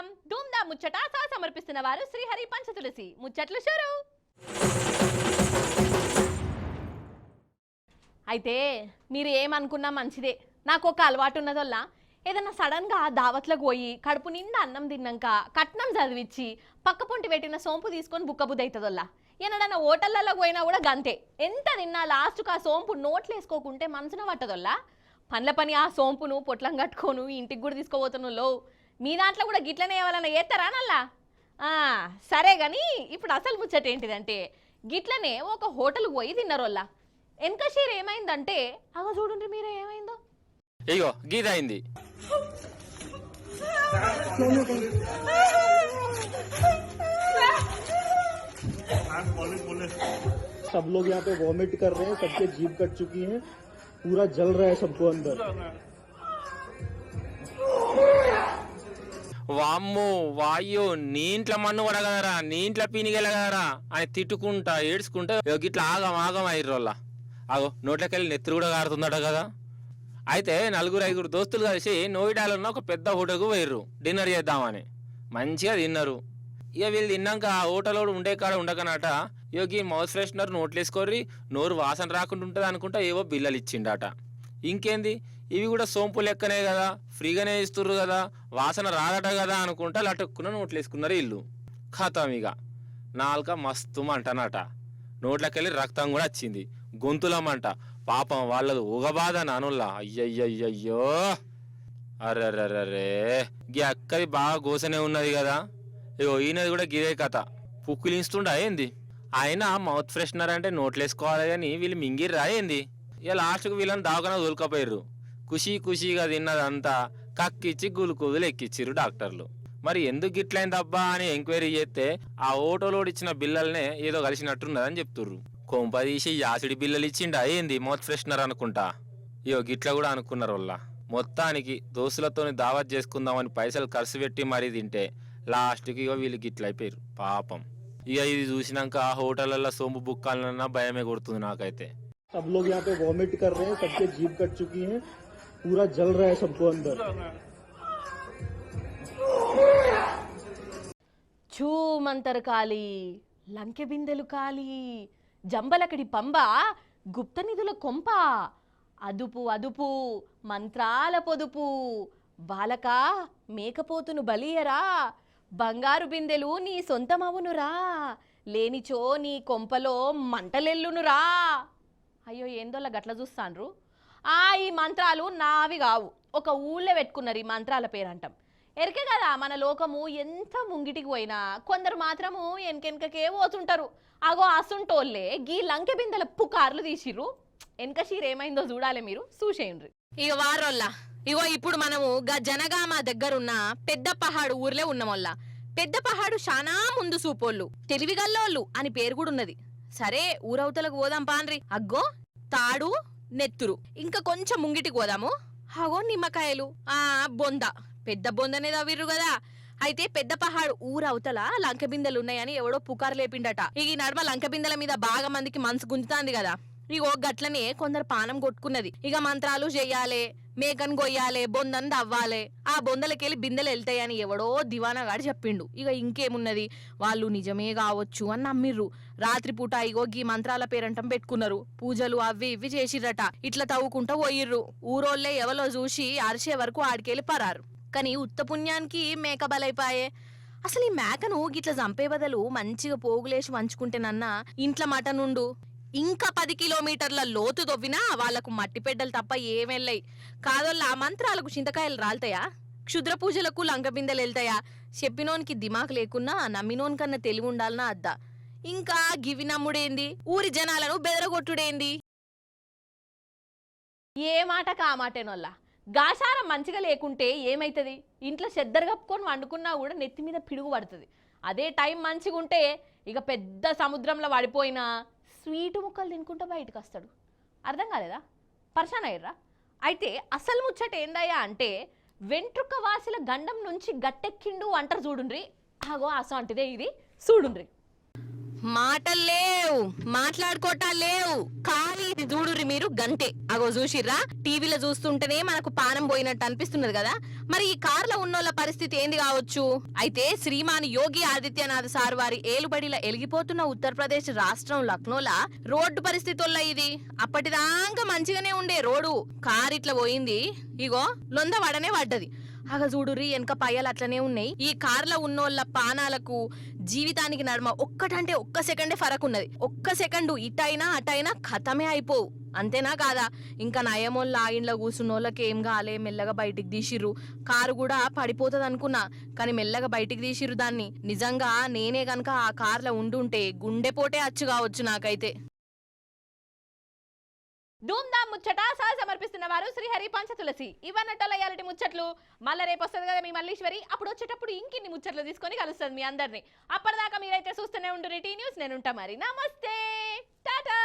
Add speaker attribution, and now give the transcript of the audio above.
Speaker 1: స్వాగతం. ధూమ్ధామ్ ముచ్చట సమర్పిస్తున్న వారు శ్రీహరి పంచతులసి. ముచ్చట్లు షురు. అయితే మీరు ఏమనుకున్నా మంచిదే. నాకు ఒక అలవాటు ఉన్నదల్లా, ఏదన్నా సడన్గా దావత్లకు పోయి కడుపు నిండా అన్నం తిన్నాక కట్నం చదివిచ్చి పక్క పొంటి పెట్టిన సోంపు తీసుకొని బుక్కబుద్ధి అవుతుందల్లా. ఏనాడన్నా హోటళ్ళలో పోయినా కూడా గంతే. ఎంత తిన్నా లాస్ట్కు ఆ సోంపు నోట్లు వేసుకోకుంటే మనసున పట్టదల్లా. పండ్ల పని ఆ సోంపును పొట్లం కట్టుకోను ఇంటికి కూడా తీసుకోబోతున్నా. మీ దాంట్లో కూడా గిట్లనే ఎవరన్నా చేస్తారా నల్లా? సరే కానీ ఇప్పుడు అసలు ముచ్చట ఏంటిదంటే, గిట్లనే ఒక హోటల్కి పోయి తిన్నారోళ్ళ. వెనక షీర్ ఏమైందంటే, అగ చూడండి మీరే ఏమైందో.
Speaker 2: అయ్యో గీత అయింది.
Speaker 3: सब लोग यहाँ पे वॉमिट कर रहे हैं, सबके जीभ कट चुकी है, पूरा जल रहा है सबको अंदर.
Speaker 2: వామ్మో వాయ్యో, నీ ఇంట్లో మన్ను పడగలరా, నీ ఇంట్లో పీనిగెలగలరా అని తిట్టుకుంటా ఏడ్చుకుంటా గిట్లా ఆగం ఆగం అయ్యిర్రోళ్ళ. అగో నోట్లకెళ్ళి నెత్తురు కూడా కారుతుందట కదా. అయితే 4-5 దోస్తులు కలిసి నోయిడాలో ఉన్న ఒక పెద్ద హోటల్కు పోయిర్రు డిన్నర్ చేద్దామని. మంచిగా తిన్నారు. ఇక వీళ్ళు తిన్నాక ఆ హోటల్లో ఉండే కాడ ఉండకనట యోగి మౌత్ ఫ్రెషనర్ నోట్లేసుకోర్రి, నోరు వాసన రాకుండా ఉంటుంది అనుకుంటా ఏవో బిల్లలు ఇచ్చిండట. ఇంకేంది, ఇవి కూడా సోంపు లెక్కనే కదా, ఫ్రీగానే ఇస్తుర్రు కదా, వాసన రాదట కదా అనుకుంటా లటుక్కున నోట్లేసుకున్నారు ఇల్లు. ఖతం ఇక నాలుక మస్తు మంటనట. నోట్లకెళ్ళి రక్తం కూడా వచ్చింది, గొంతులమంట. పాపం వాళ్ళది ఉగబాధ నానుల్లా. అయ్యయ్యయ్యో, అర్రర్రర్రే, గీ అక్కది బాగా గోసనే ఉన్నది కదా. ఇగో ఈయనది కూడా గిదే కథ, పుక్కులిస్తుండా ఏంది. ఆయన మౌత్ ఫ్రెషనర్ అంటే నోట్లేసుకోవాలి కానీ వీళ్ళు మింగిర్రా ఏంది. ఇక లాస్ట్కు వీళ్ళని దావకన దొరకపోయారు. ఖుషీగా తిన్నదంతా కక్కిచ్చి గులుకోదులు ఎక్కిచ్చిర్రు డాక్టర్లు. మరి ఎందుకు గిట్లైందబ్బా అని ఎంక్వైరీ చేస్తే ఆ ఓటోలోడు ఇచ్చిన బిల్లల్నే ఏదో కలిసినట్టున్నదని చెప్తుర్రు. కొంప తీసి యాసిడి బిల్లలు ఇచ్చిండా ఏంది మౌత్ ఫ్రెషనర్ అనుకుంటా. ఇయో గిట్ల కూడా అనుకున్నారు వాళ్ళ. మొత్తానికి దోస్తులతోని దావత్ చేసుకుందామని పైసలు ఖర్చు పెట్టి మరీ తింటే లాస్ట్కి ఇగో వీళ్ళు గిట్లయిపోయారు పాపం. ఇక ఇది చూసినాక ఆ హోటళ్ళల్లో సోంపు బుక్కాలన్నా భయమే కొడుతుంది నాకైతే.
Speaker 3: सब लोग यहाँ पे वॉमिट कर रहे हैं, सबके जीभ कट चुकी है, पूरा जल रहा है सबको अंदर.
Speaker 1: చూమంతరు కాలి, లంకె బిందెలు కాలి, జంబలకడి పంబ, గుప్త నిధుల కొంప, అదుపు అదుపు మంత్రాల పొదుపు, బాలక మేకపోతును బలియరా, బంగారు బిందెలు నీ సొంతమవునురా, లేనిచో నీ కొంపలో మంటలెల్లునురా. అయ్యో ఏందోలా గట్ల చూస్తాండ్రు. ఈ మంత్రాలు నావి కావు, ఒక ఊళ్ళో పెట్టుకున్నారు ఈ మంత్రాల పేరంటాం. ఎరికే కదా మన లోకము ఎంత ముంగిటికి పోయినా కొందరు మాత్రము వెనకెనకకే పోతుంటారు. అగో అసుంటోళ్ళే గీ లంకె బిందెల పుకార్లు తీసిర్రు. వెనక షీర్ ఏమైందో చూడాలి, మీరు చూసేయండి. ఇక వారోల్లా ఇగో ఇప్పుడు మనము జనగామ దగ్గరున్న పెద్ద పహాడు ఊర్లే ఉన్నమొల్ల. పెద్ద పహాడు శానా ముందు సూపోళ్ళు, తెలివిగల్లోళ్ళు అని పేరు కూడా ఉన్నది. సరే ఊరవతలకు పోదాం పాన్రి. అగ్గో తాడు నెత్తురు, ఇంకా కొంచెం ముంగిటికి పోదాము. అగో నిమ్మకాయలు, బొంద, పెద్ద బొందనే తవ్విర్రు కదా. అయితే పెద్ద పహాడు ఊరవతల లంక బిందెలు ఉన్నాయని ఎవడో పుకారు లేపిండట. ఇక ఈ నడమ లంక బిందెల మీద బాగా మందికి మనసు గుంజుతాంది కదా. ఇగో గట్లనే కొందరు పానం కొట్టుకున్నది. ఇక మంత్రాలు చెయ్యాలే, మేకను గొయ్యాలే, బొందని దవ్వాలే, ఆ బొందలకెళ్ళి బిందెలు వెళ్తాయని ఎవడో దివానాగాడు చెప్పిండు. ఇక ఇంకేమున్నది, వాళ్ళు నిజమే కావచ్చు అని నమ్మిర్రు. రాత్రిపూట ఇగో గీ మంత్రాల పేరంటం పెట్టుకున్నారు. పూజలు అవి ఇవి చేసిర్రట. ఇట్లా తవ్వుకుంటా పోయిర్రు. ఊరోళ్ళే ఎవలో చూసి అరిసే వరకు ఆడికెళ్ళి పరారు. కానీ ఉత్త పుణ్యానికి మేక బలైపాయే. అసలు ఈ మేకను గిట్ల చంపే బదులు మంచిగా పోగులేసి వంచుకుంటేనన్నా ఇంట్లో మటనుండు. ఇంకా 10 కిలోమీటర్ల లోతు దొవ్వినా వాళ్లకు మట్టి పెడ్డలు తప్ప ఏమెళ్ళాయి. కాదోళ్ళ ఆ మంత్రాలకు చింతకాయలు రాలుతాయా? క్షుద్ర పూజలకు లంక బిందెలు వెళ్తాయా? చెప్పినోనికి దిమాకు లేకున్నా నమ్మినోన్ కన్నా తెలివి ఉండాలన్నా అద్దా. ఇంకా గివి నమ్ముడేంది, ఊరి జనాలను బెదరగొట్టుడేంది. ఏ మాటకు ఆ మాటేనోళ్ళ. గాశారం మంచిగా లేకుంటే ఏమైతుంది, ఇంట్లో చెద్దరు కప్పుకొని వండుకున్నా కూడా నెత్తి మీద పిడుగు పడుతుంది. అదే టైం మంచిగా ఉంటే ఇక పెద్ద సముద్రంలో పడిపోయినా స్వీటు ముక్కలు తినుకుంటూ బయటకు వస్తాడు. అర్థం కాలేదా? పర్షాన్ అయ్యర్రా. అయితే అసలు ముచ్చట ఏందయ్యా అంటే, వెంట్రుక వాసిల గండం నుంచి గట్టెక్కిండు అంటారు చూడుండ్రి. అగో అసంటిదే ఇది చూడుండ్రి. మాటలు లేవు, మాట్లాడుకోవటాలు లేవు, ఖాళీ ఇది చూడుర్రి మీరు గంటే. అగో చూసిర్రా, టీవీలో చూస్తుంటేనే మనకు పానం పోయినట్టు అనిపిస్తున్నది కదా. మరి ఈ కార్లో ఉన్నోళ్ళ పరిస్థితి ఏంది కావచ్చు? అయితే శ్రీమాన్ యోగి ఆదిత్యనాథ్ సార్ వారి ఏలుబడిలో ఎలిగిపోతున్న ఉత్తరప్రదేశ్ రాష్ట్రం లక్నోలా రోడ్డు పరిస్థితుల్లో ఇది. అప్పటిదాకా మంచిగానే ఉండే రోడ్డు, కార్ ఇట్లా పోయింది, ఇగో లొంద వడనే పడ్డది. అగ చూడుర్రి వెనక పయ్యాలు అట్లనే ఉన్నాయి. ఈ కార్లో ఉన్నోళ్ళ పానాలకు జీవితానికి నడుమ ఒక్కటంటే ఒక్క సెకండే ఫరక్ ఉన్నది. ఒక్క సెకండు ఇటైనా అటైనా ఖతమే అయిపోవు. అంతేనా కాదా? ఇంకా నయమోళ్ళ ఇంట్లో కూర్చున్నోళ్ళకి ఏం కాలే, మెల్లగా బయటికి తీసిర్రు. కారు కూడా పడిపోతుంది అనుకున్నా, కానీ మెల్లగా బయటికి తీసిర్రు దాన్ని. నిజంగా నేనే గనక ఆ కార్లో ఉండుంటే గుండెపోటే అచ్చు కావచ్చు నాకైతే. ధూమ్ధామ్ ముచ్చట సహ సమర్పిస్తున్న వారు శ్రీహరి పంచతులసి. ఇవన్నట్టు ఇయాలటి ముచ్చట్లు. మళ్ళీ రేపు వస్తుంది కదా మీ మల్లీశ్వరి. అప్పుడు వచ్చేటప్పుడు ఇంకిన్ని ముచ్చట్లు తీసుకొని కలుస్తుంది మీ అందరినీ. అప్పటిదాకా మీరైతే చూస్తూనే ఉండు టీ న్యూస్. నేను ఉంటా మరి. నమస్తే, టాటా.